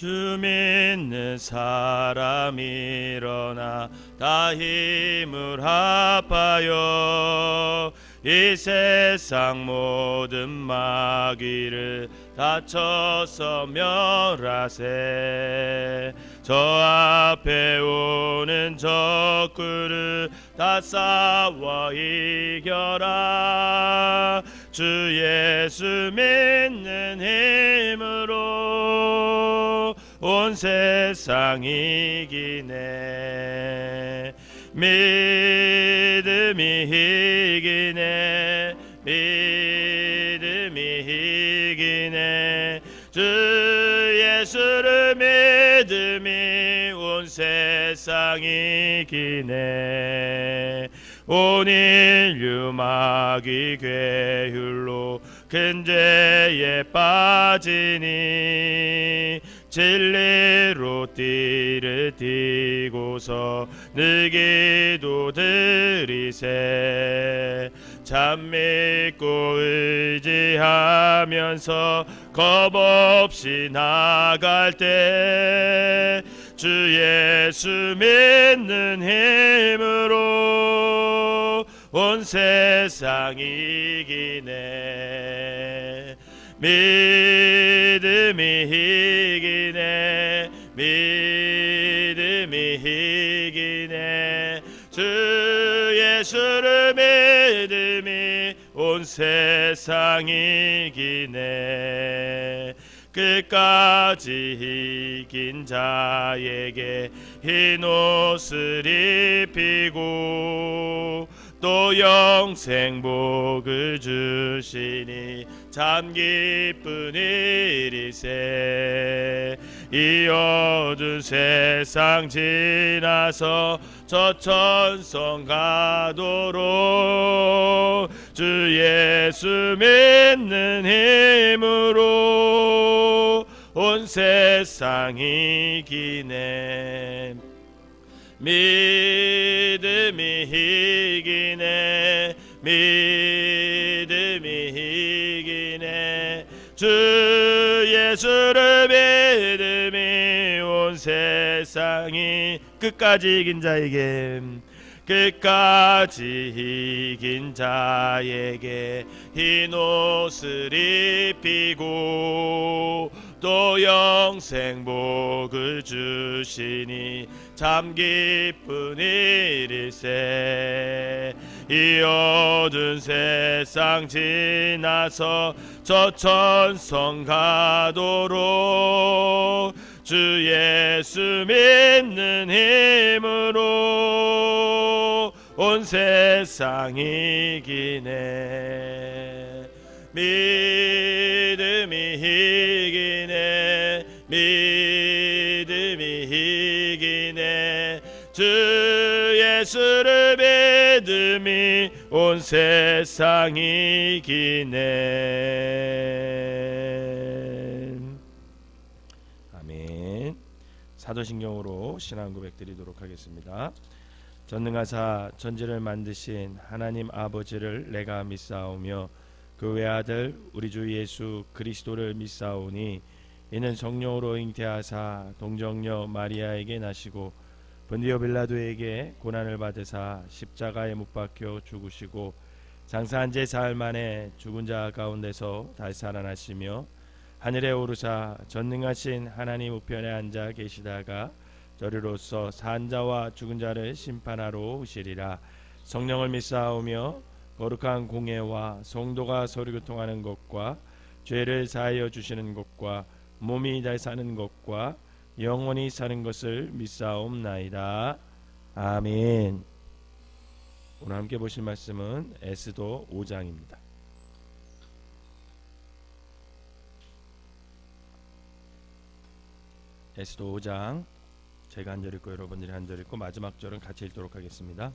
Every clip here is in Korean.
주 믿는 사람 일어나 다 힘을 합하여 이 세상 모든 마귀를 다쳐서 멸하세. 저 앞에 오는 적군을 다 싸워 이겨라. 주 예수 믿는 힘으로 온 세상 이기네. 믿음이 이기네. 믿음이 이기네. 주 예수를 믿음이 온 세상 이기네. 온 인류 마귀 괴율로 큰 죄에 빠지니 진리로 띠를 띠고서 늘 기도 드리세. 참 믿고 의지하면서 겁없이 나갈 때 주 예수 믿는 힘으로 온 세상 이기네. 믿음이 이기네. 믿음이 이기네. 주 예수를 믿음이 온 세상 이기네. 끝까지 이긴 자에게 흰 옷을 입히고 또 영생 복을 주시니 참 기쁜 일이세. 이 어두운 세상 지나서 저 천성 가도록 주 예수 믿는 힘으로 온 세상 이기네. 믿음이 이기네. 믿음이 이기네. 주 예수를 믿음이 온 세상이 끝까지 이긴 자에게 끝까지 이긴 자에게 흰 옷을 입히고 또 영생 복을 주시니 참 기쁜 일일세. 이 어두운 세상 지나서 저 천성 가도록 주 예수 믿는 힘으로 온 세상 이기네. 믿음이 이기네. 믿음이 이기네. 주 예수를 믿음이 온 세상 이기네. 아멘. 사도신경으로 신앙 고백 드리도록 하겠습니다. 전능하사 천지를 만드신 하나님 아버지를 내가 믿사오며 그 외아들 우리 주 예수 그리스도를 믿사오니 이는 성령으로 잉태하사 동정녀 마리아에게 나시고 본디오 빌라도에게 고난을 받으사 십자가에 못 박혀 죽으시고 장사한 지 사흘 만에 죽은 자 가운데서 다시 살아나시며 하늘에 오르사 전능하신 하나님 우편에 앉아 계시다가 저리로서 산 자와 죽은 자를 심판하러 오시리라. 성령을 믿사오며 거룩한 공예와 성도가 서로 교통하는 것과 죄를 사하여 주시는 것과 몸이 다시 사는 것과 영원히 사는 것을 믿사옵나이다. 아멘. 오늘 함께 보실 말씀은 에스더 5장입니다. 에스더 5장 제가 한 절 읽고 여러분들이 한 절 읽고 마지막 절은 같이 읽도록 하겠습니다.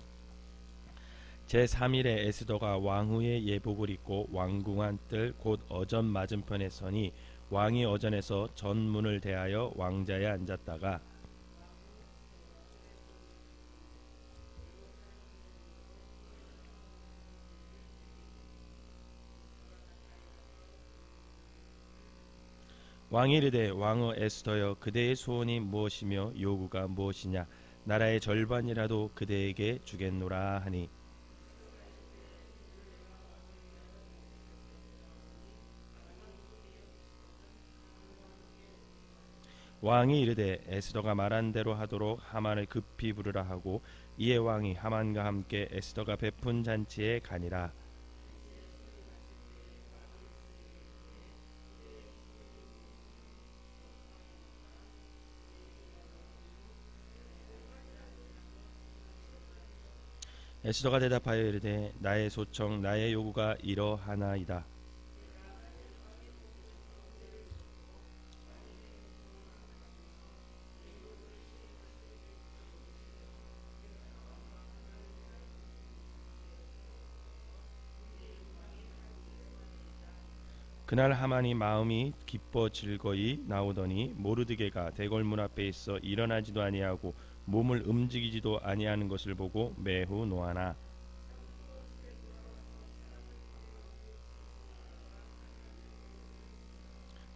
제3일에 에스더가 왕후의 예복을 입고 왕궁안 뜰 곧 어전 맞은편에 서니 왕이 어전에서 전문을 대하여 왕자에 앉았다가 왕이 이르되 왕후 에스더여 그대의 소원이 무엇이며 요구가 무엇이냐 나라의 절반이라도 그대에게 주겠노라 하니 왕이 이르되 에스더가 말한 대로 하도록 하만을 급히 부르라 하고 이에 왕이 하만과 함께 에스더가 베푼 잔치에 가니라. 에스더가 대답하여 이르되 나의 소청 나의 요구가 이러하나이다. 그날 하만이 마음이 기뻐 즐거이 나오더니 모르드게가 대궐문 앞에 있어 일어나지도 아니하고 몸을 움직이지도 아니하는 것을 보고 매우 노하나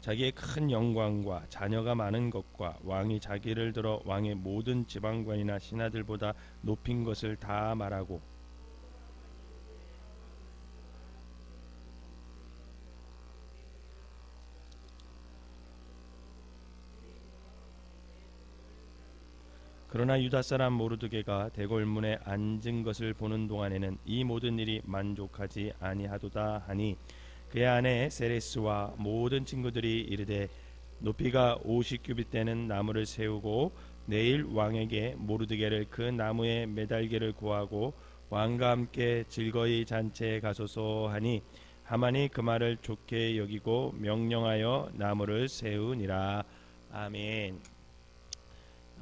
자기의 큰 영광과 자녀가 많은 것과 왕이 자기를 들어 왕의 모든 지방관이나 신하들보다 높인 것을 다 말하고 그러나 유다 사람 모르드게가 대궐문에 앉은 것을 보는 동안에는 이 모든 일이 만족하지 아니하도다 하니 그의 아내 세레스와 모든 친구들이 이르되 높이가 50규빗 되는 나무를 세우고 내일 왕에게 모르드게를 그 나무에 매달기를 구하고 왕과 함께 즐거이 잔치에 가소서 하니 하만이 그 말을 좋게 여기고 명령하여 나무를 세우니라. 아멘.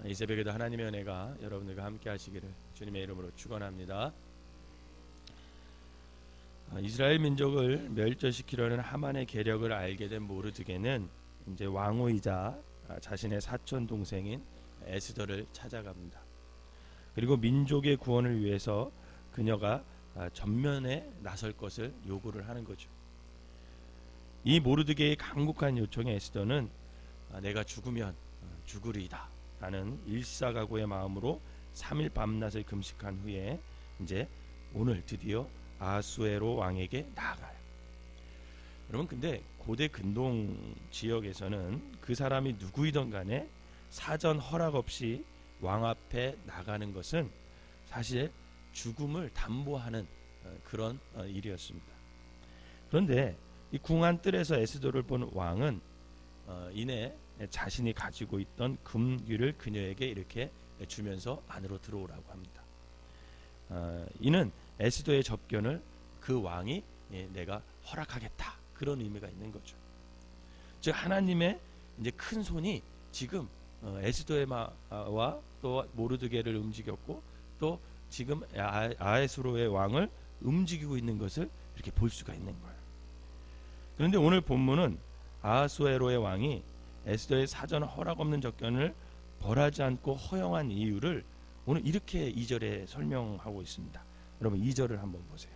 이 새벽에도 하나님의 은혜가 여러분들과 함께 하시기를 주님의 이름으로 축원합니다. 이스라엘 민족을 멸절시키려는 하만의 계략을 알게 된 모르드게는 이제 왕후이자 자신의 사촌 동생인 에스더를 찾아갑니다. 그리고 민족의 구원을 위해서 그녀가 전면에 나설 것을 요구를 하는 거죠. 이 모르드게의 간곡한 요청에 에스더는 내가 죽으면 죽으리이다 라는 일사각오의 마음으로 3일 밤낮을 금식한 후에 이제 오늘 드디어 아하수에로 왕에게 나아가요. 여러분, 근데 고대 근동 지역에서는 그 사람이 누구이든 간에 사전 허락 없이 왕 앞에 나가는 것은 사실 죽음을 담보하는 그런 일이었습니다. 그런데 이 궁한 뜰에서 에스더를 본 왕은 이내 자신이 가지고 있던 금귀를 그녀에게 이렇게 주면서 안으로 들어오라고 합니다. 이는 에스더의 접견을 그 왕이 내가 허락하겠다 그런 의미가 있는 거죠. 즉 하나님의 이제 큰 손이 지금 에스더의 마와 또 모르드게를 움직였고 또 지금 아하수에로의 왕을 움직이고 있는 것을 이렇게 볼 수가 있는 거예요. 그런데 오늘 본문은 아하수에로의 왕이 에스더의 사전 허락 없는 접견을 벌하지 않고 허용한 이유를 오늘 이렇게 2절에 설명하고 있습니다. 여러분 2절을 한번 보세요.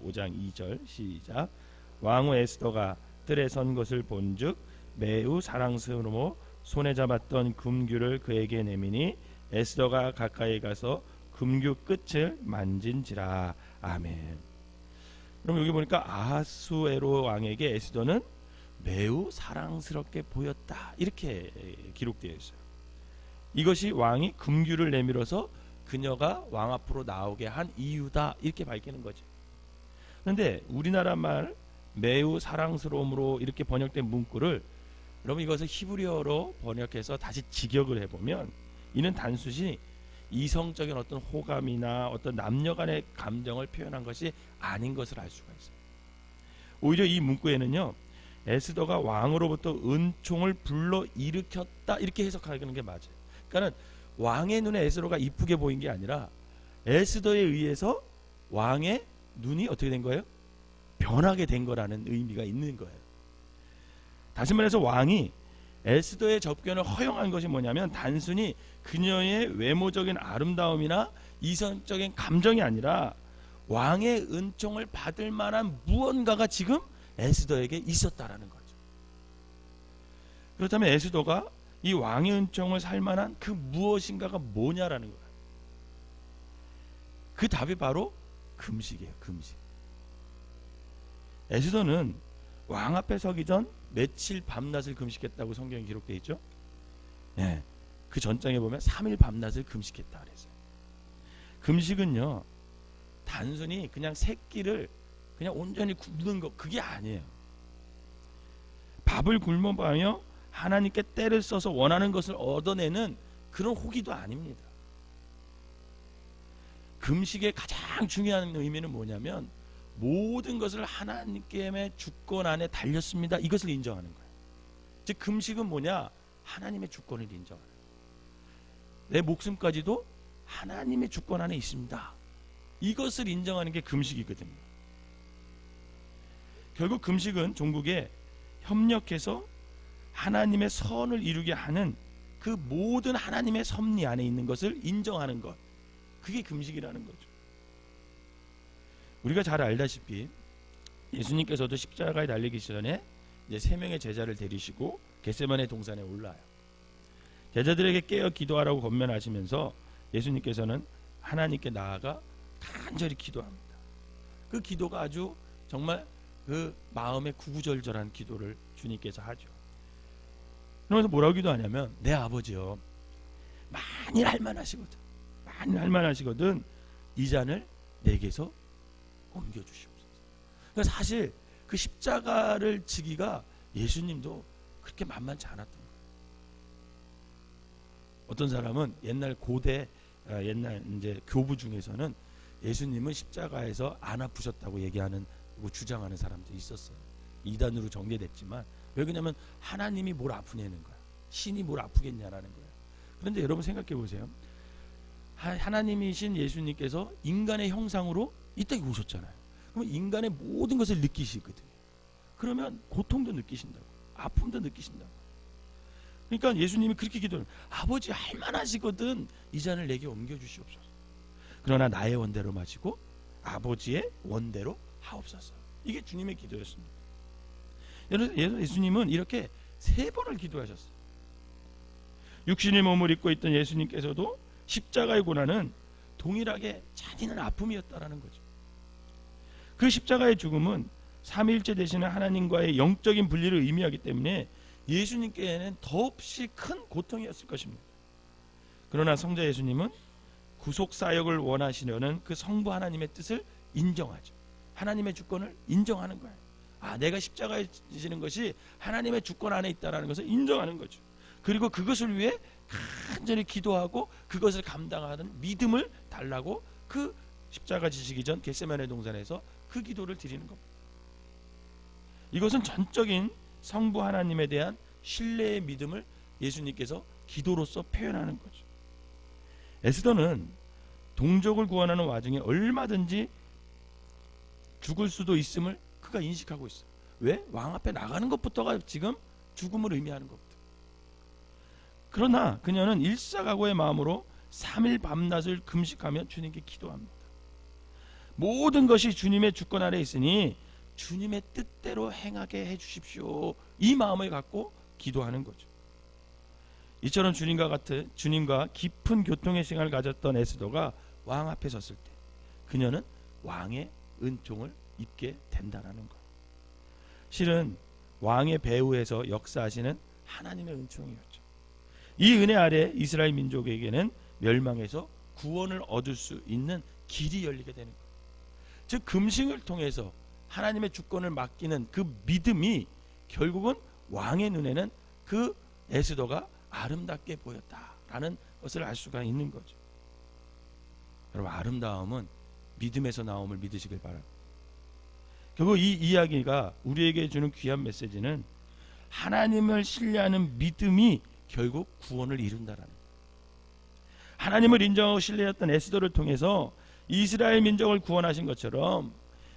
5장 2절 시작. 왕후 에스더가 뜰에 선 것을 본즉 매우 사랑스러워 손에 잡았던 금규를 그에게 내미니 에스더가 가까이 가서 금규 끝을 만진지라. 아멘. 그럼 여기 보니까 아하수에로 왕에게 에스더는 매우 사랑스럽게 보였다 이렇게 기록되어 있어요. 이것이 왕이 금규를 내밀어서 그녀가 왕 앞으로 나오게 한 이유다 이렇게 밝히는 거죠. 그런데 우리나라 말 매우 사랑스러움으로 이렇게 번역된 문구를 여러분 이것을 히브리어로 번역해서 다시 직역을 해보면 이는 단순히 이성적인 어떤 호감이나 어떤 남녀 간의 감정을 표현한 것이 아닌 것을 알 수가 있어요. 오히려 이 문구에는요 에스더가 왕으로부터 은총을 불러 일으켰다 이렇게 해석하는 게 맞아요. 그러니까 왕의 눈에 에스더가 이쁘게 보인 게 아니라 에스더에 의해서 왕의 눈이 어떻게 된 거예요? 변하게 된 거라는 의미가 있는 거예요. 다시 말해서 왕이 에스더의 접견을 허용한 것이 뭐냐면 단순히 그녀의 외모적인 아름다움이나 이성적인 감정이 아니라 왕의 은총을 받을 만한 무언가가 지금 에스더에게 있었다라는 거죠. 그렇다면 에스더가 이 왕의 은총을 살만한 그 무엇인가가 뭐냐라는 거야. 그 답이 바로 금식이에요. 금식. 에스더는 왕 앞에 서기 전 며칠 밤낮을 금식했다고 성경에 기록되어 있죠. 네, 그 전장에 보면 3일 밤낮을 금식했다 그랬어요. 금식은요, 단순히 그냥 새끼를 그냥 온전히 굶는 거, 그게 아니에요. 밥을 굶어가며 하나님께 때를 써서 원하는 것을 얻어내는 그런 호기도 아닙니다. 금식의 가장 중요한 의미는 뭐냐면 모든 것을 하나님께 주권 안에 달렸습니다. 이것을 인정하는 거예요. 즉 금식은 뭐냐? 하나님의 주권을 인정하는 거예요. 내 목숨까지도 하나님의 주권 안에 있습니다. 이것을 인정하는 게 금식이거든요. 결국 금식은 종국에 협력해서 하나님의 선을 이루게 하는 그 모든 하나님의 섭리 안에 있는 것을 인정하는 것, 그게 금식이라는 거죠. 우리가 잘 알다시피 예수님께서도 십자가에 달리기 전에 이제 3명의 제자를 데리시고 겟세마네 동산에 올라요. 제자들에게 깨어 기도하라고 권면하시면서 예수님께서는 하나님께 나아가 간절히 기도합니다. 그 기도가 아주 정말 그 마음의 구구절절한 기도를 주님께서 하죠. 그러면서 뭐라고 기도하냐면, 내 아버지요, 만일 할만하시거든 이 잔을 내게서 옮겨주시옵소서. 그러니까 사실 그 십자가를 지기가 예수님도 그렇게 만만치 않았던 거예요. 어떤 사람은 옛날 고대 옛날 이제 교부 중에서는 예수님은 십자가에서 안 아프셨다고 얘기하는, 주장하는 사람도 있었어요. 이단으로 정리됐지만, 왜 그러냐면 하나님이 뭘 아프냐는 거야. 신이 뭘 아프겠냐라는 거예요. 그런데 여러분 생각해 보세요. 하나님이신 예수님께서 인간의 형상으로 이 땅에 오셨잖아요. 그러면 인간의 모든 것을 느끼시거든요. 그러면 고통도 느끼신다고, 아픔도 느끼신다고. 그러니까 예수님이 그렇게 기도를, 아버지 할만하시거든 이 잔을 내게 옮겨주시옵소서. 그러나 나의 원대로 마시고 아버지의 원대로 하옵소서. 이게 주님의 기도였습니다. 예수님은 이렇게 3번을 기도하셨어요. 육신의 몸을 입고 있던 예수님께서도 십자가의 고난은 동일하게 잔인한 아픔이었다라는 거죠. 그 십자가의 죽음은 삼위일체 되시는 하나님과의 영적인 분리를 의미하기 때문에 예수님께는 더없이 큰 고통이었을 것입니다. 그러나 성자 예수님은 구속 사역을 원하시려는 그 성부 하나님의 뜻을 인정하죠. 하나님의 주권을 인정하는 거예요. 내가 십자가에 지는 것이 하나님의 주권 안에 있다는 것을 인정하는 거죠. 그리고 그것을 위해 간절히 기도하고 그것을 감당하는 믿음을 달라고 그 십자가 지시기 전 겟세마네 동산에서 그 기도를 드리는 겁니다. 이것은 전적인 성부 하나님에 대한 신뢰의 믿음을 예수님께서 기도로서 표현하는 거죠. 에스더는 동족을 구원하는 와중에 얼마든지 죽을 수도 있음을 그가 인식하고 있어요. 왜? 왕 앞에 나가는 것부터가 지금 죽음을 의미하는 것부터. 그러나 그녀는 일사각오의 마음으로 3일 밤낮을 금식하며 주님께 기도합니다. 모든 것이 주님의 주권 아래 있으니 주님의 뜻대로 행하게 해주십시오. 이 마음을 갖고 기도하는 거죠. 이처럼 주님과 깊은 교통의 시간을 가졌던 에스더가 왕 앞에 섰을 때 그녀는 왕의 은총을 입게 된다라는 거예요. 실은 왕의 배후에서 역사하시는 하나님의 은총이었죠. 이 은혜 아래 이스라엘 민족에게는 멸망에서 구원을 얻을 수 있는 길이 열리게 되는 거예요. 즉 금식을 통해서 하나님의 주권을 맡기는 그 믿음이 결국은 왕의 눈에는 그 에스더가 아름답게 보였다라는 것을 알 수가 있는 거죠. 여러분, 아름다움은 믿음에서 나옴을 믿으시길 바랍니다. 결국 이 이야기가 우리에게 주는 귀한 메시지는 하나님을 신뢰하는 믿음이 결국 구원을 이룬다라는 거예요. 하나님을 인정하고 신뢰했던 에스더를 통해서 이스라엘 민족을 구원하신 것처럼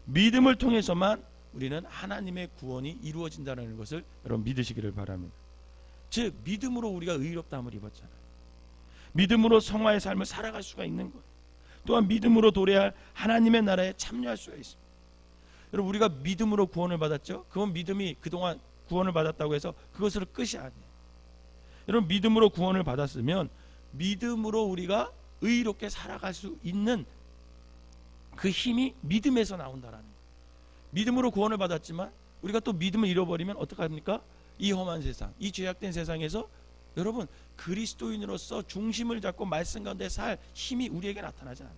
믿음을 통해서만 우리는 하나님의 구원이 이루어진다는 것을 여러분 믿으시기를 바랍니다. 즉 믿음으로 우리가 의롭다함을 입었잖아요. 믿음으로 성화의 삶을 살아갈 수가 있는 거예요. 또한 믿음으로 도래할 하나님의 나라에 참여할 수가 있습니다. 여러분, 우리가 믿음으로 구원을 받았죠. 그건 믿음이 그동안 구원을 받았다고 해서 그것으로 끝이 아니에요. 여러분, 믿음으로 구원을 받았으면 믿음으로 우리가 의롭게 살아갈 수 있는 그 힘이 믿음에서 나온다라는 거예요. 믿음으로 구원을 받았지만 우리가 또 믿음을 잃어버리면 어떡합니까? 이 험한 세상, 이 죄악된 세상에서 여러분, 그리스도인으로서 중심을 잡고 말씀 가운데 살 힘이 우리에게 나타나지 않아요.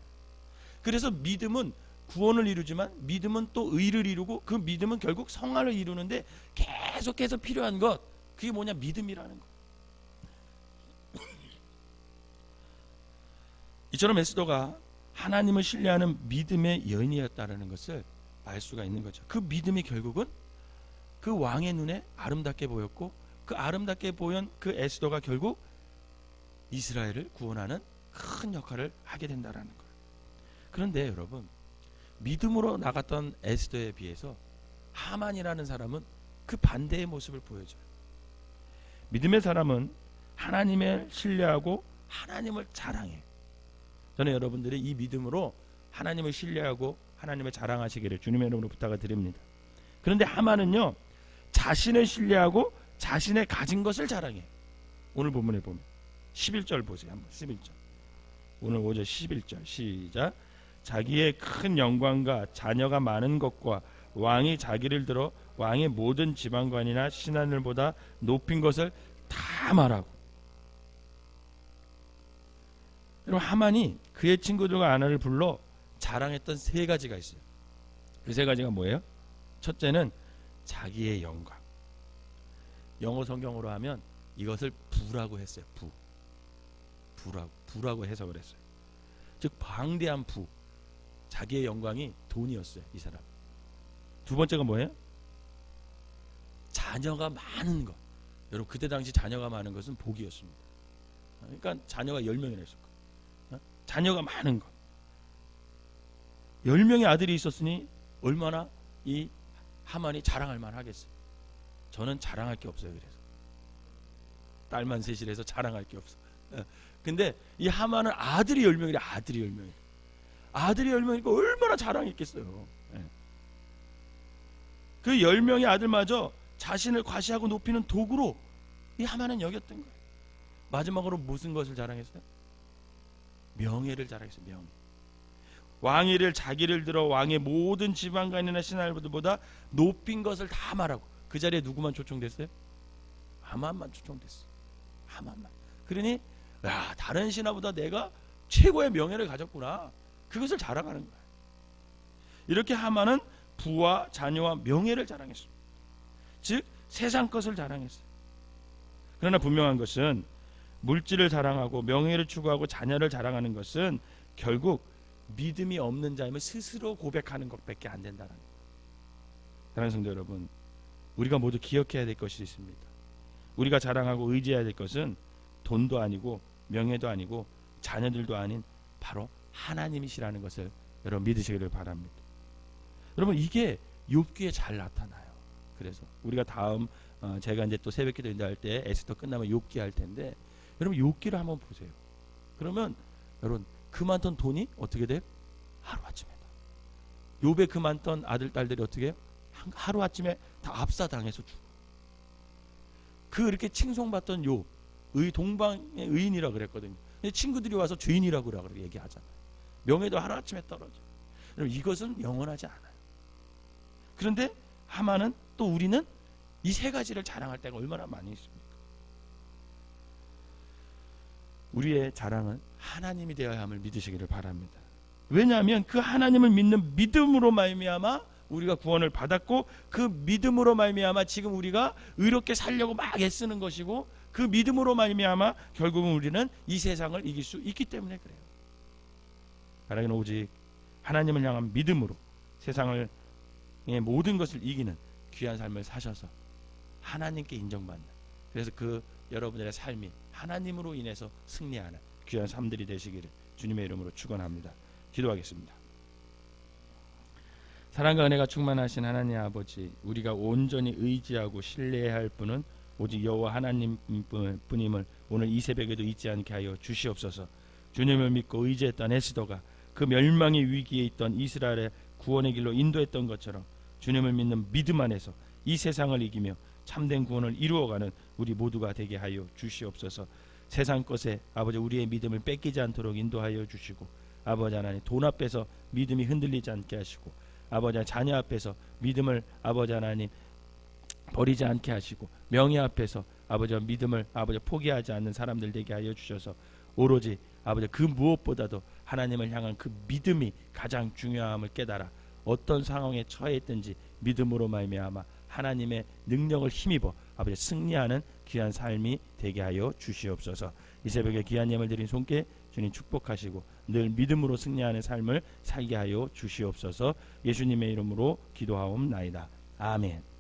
그래서 믿음은 구원을 이루지만 믿음은 또 의를 이루고, 그 믿음은 결국 성화를 이루는데 계속해서 필요한 것, 그게 뭐냐? 믿음이라는 것. 이처럼 에스더가 하나님을 신뢰하는 믿음의 여인이었다는 것을 알 수가 있는 거죠. 그 믿음이 결국은 그 왕의 눈에 아름답게 보였고, 그 아름답게 보인 그 에스더가 결국 이스라엘을 구원하는 큰 역할을 하게 된다라는 거예요. 그런데 여러분, 믿음으로 나갔던 에스더에 비해서 하만이라는 사람은 그 반대의 모습을 보여줘요. 믿음의 사람은 하나님을 신뢰하고 하나님을 자랑해. 저는 여러분들이 이 믿음으로 하나님을 신뢰하고 하나님을 자랑하시기를 주님의 이름으로 부탁을 드립니다. 그런데 하만은요, 자신을 신뢰하고 자신의 가진 것을 자랑해. 오늘 본문에 보면 11절 보세요. 한번 11절. 오늘 5절 11절 시작. 자기의 큰 영광과 자녀가 많은 것과 왕이 자기를 들어 왕의 모든 지방관이나 신하들보다 높인 것을 다 말하고. 여러분, 하만이 그의 친구들과 아내를 불러 자랑했던 세 가지가 있어요. 그 세 가지가 뭐예요? 첫째는 자기의 영광. 영어 성경으로 하면 이것을 부라고 했어요. 부라고 해석을 했어요. 즉 방대한 부. 자기의 영광이 돈이었어요, 이 사람. 두 번째가 뭐예요? 자녀가 많은 것. 여러분, 그때 당시 자녀가 많은 것은 복이었습니다. 그러니까 자녀가 10명이나 있었고, 자녀가 많은 것. 10명의 아들이 있었으니 얼마나 이 하만이 자랑할 만하겠어요. 저는 자랑할 게 없어요. 그래서 딸만 셋이라서 자랑할 게 없어. 근데 이 하만은 아들이 10명이래. 아들이 10명이니까 얼마나 자랑했겠어요. 그 10명의 아들마저 자신을 과시하고 높이는 도구로 이 하만은 여겼던 거예요. 마지막으로 무슨 것을 자랑했어요? 명예를 자랑했어요. 명예. 왕위를 자기를 들어 왕의 모든 지방관이나 신하들보다 높인 것을 다 말하고. 그 자리에 누구만 초청됐어요? 하만만 초청됐어요. 하만만. 그러니 야, 다른 신하보다 내가 최고의 명예를 가졌구나. 그것을 자랑하는 거예요. 이렇게 하만은 부와 자녀와 명예를 자랑했습니다. 즉 세상 것을 자랑했어요. 그러나 분명한 것은 물질을 자랑하고 명예를 추구하고 자녀를 자랑하는 것은 결국 믿음이 없는 자임을 스스로 고백하는 것밖에 안 된다는 거예요. 사랑하는 성도 여러분, 우리가 모두 기억해야 될 것이 있습니다. 우리가 자랑하고 의지해야 될 것은 돈도 아니고 명예도 아니고 자녀들도 아닌 바로 하나님이시라는 것을 여러분 믿으시기를 바랍니다. 여러분, 이게 욥기에 잘 나타나요. 그래서 우리가 다음 제가 이제 또 새벽기도 인도할 때 에스더 끝나면 욥기 할 텐데, 여러분 욥기를 한번 보세요. 그러면 여러분 그 많던 돈이 어떻게 돼요? 하루아침에 욥의 그 많던 아들 딸들이 어떻게 해요? 하루아침에 다 압사당해서 죽어. 그 이렇게 칭송받던 욥, 동방의 의인이라 그랬거든요. 근데 친구들이 와서 죄인이라고 그렇게 얘기하잖아요. 명예도 하루아침에 떨어져. 여러분, 이것은 영원하지 않아요. 그런데 하만은 또 우리는 이 세 가지를 자랑할 때가 얼마나 많이 있습니까? 우리의 자랑은 하나님이 되어야 함을 믿으시기를 바랍니다. 왜냐하면 그 하나님을 믿는 믿음으로 말미암아 우리가 구원을 받았고, 그 믿음으로 말미암아 지금 우리가 의롭게 살려고 막 애쓰는 것이고, 그 믿음으로 말미암아 결국은 우리는 이 세상을 이길 수 있기 때문에 그래요. 하나님은 오직 하나님을 향한 믿음으로 세상의 모든 것을 이기는 귀한 삶을 사셔서 하나님께 인정받는, 그래서 그 여러분들의 삶이 하나님으로 인해서 승리하는 귀한 삶들이 되시기를 주님의 이름으로 축원합니다. 기도하겠습니다. 사랑과 은혜가 충만하신 하나님 아버지, 우리가 온전히 의지하고 신뢰해야 할 분은 오직 여호와 하나님뿐임을 오늘 이 새벽에도 잊지 않게 하여 주시옵소서. 주님을 믿고 의지했던 에스더가 그 멸망의 위기에 있던 이스라엘의 구원의 길로 인도했던 것처럼 주님을 믿는 믿음 안에서 이 세상을 이기며 참된 구원을 이루어가는 우리 모두가 되게 하여 주시옵소서. 세상 것에 아버지 우리의 믿음을 뺏기지 않도록 인도하여 주시고, 아버지 하나님 돈 앞에서 믿음이 흔들리지 않게 하시고, 아버지 자녀 앞에서 믿음을 아버지 하나님 버리지 않게 하시고, 명예 앞에서 아버지 믿음을 아버지 포기하지 않는 사람들 되게 하여 주셔서, 오로지 아버지 그 무엇보다도 하나님을 향한 그 믿음이 가장 중요함을 깨달아 어떤 상황에 처해 있든지 믿음으로 말미암아 하나님의 능력을 힘입어 아버지 승리하는 귀한 삶이 되게 하여 주시옵소서. 이 새벽에 귀한 예물 드린 손께 주님 축복하시고 늘 믿음으로 승리하는 삶을 살게 하여 주시옵소서. 예수님의 이름으로 기도하옵나이다. 아멘.